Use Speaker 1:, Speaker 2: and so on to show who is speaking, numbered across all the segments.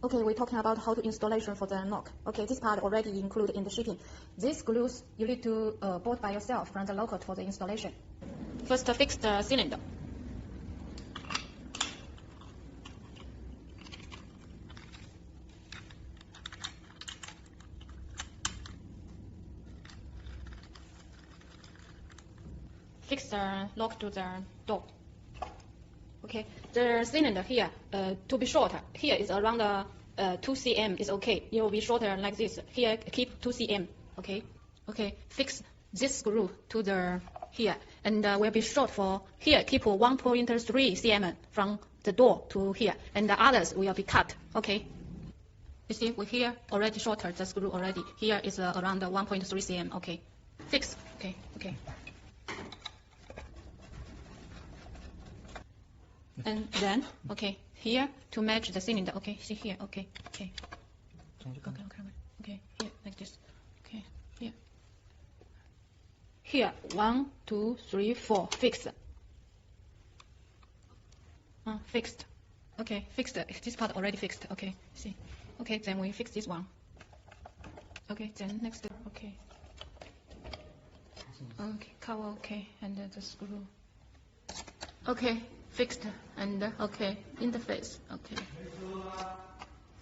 Speaker 1: Okay, we're talking about how to installation for the knock. Okay, this part already included in the shipping. These screws you need to bolt by yourself from the local for the installation. First, fix the cylinder. Fix the lock to the door. Okay, the cylinder here, to be shorter, here is around 2 cm is okay. It will be shorter like this. Here, keep 2 cm. Okay, okay. Fix this screw to the here, and will be short for here. Keep 1.3 cm from the door to here, and the others will be cut. Okay. You see, we here already shorter the screw already. Here is around 1.3 cm. Okay. Fix. Okay. Okay. And then, okay, here to match the cylinder. Okay, see here. Okay, okay. Okay, here like this. Okay, here. Here, 1, 2, 3, 4. Fixed. Fixed. Okay, fixed. This part already fixed. Okay, see. Okay, then we fix this one. Okay, then next. Okay. Okay, cover. Okay, and the screw. Okay, fixed, and okay, interface. Okay.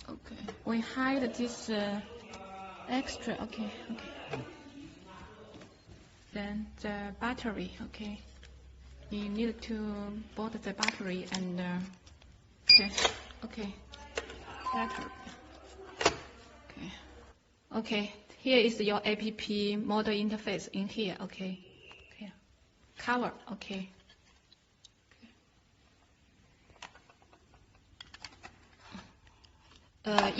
Speaker 1: Okay, we hide this extra. Okay, okay. Then the battery. Okay, you need to bolt the battery and okay, okay, battery. Okay, okay. Here is your APP model interface in here. Okay, okay. Cover. Okay.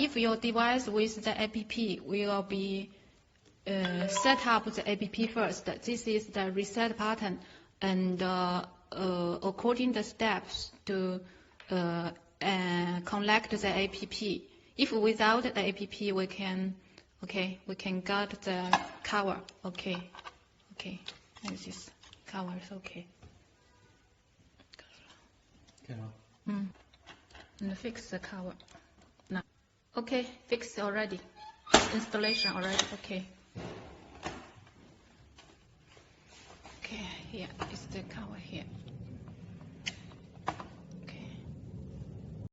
Speaker 1: If your device with the APP will be set up the APP first, this is the reset button, and according the steps to connect the APP. If without the APP, we can get the cover. Okay, okay, this is cover is okay. And fix the cover. Now, okay, fixed already. Installation already. Okay. Okay, here is the cover here.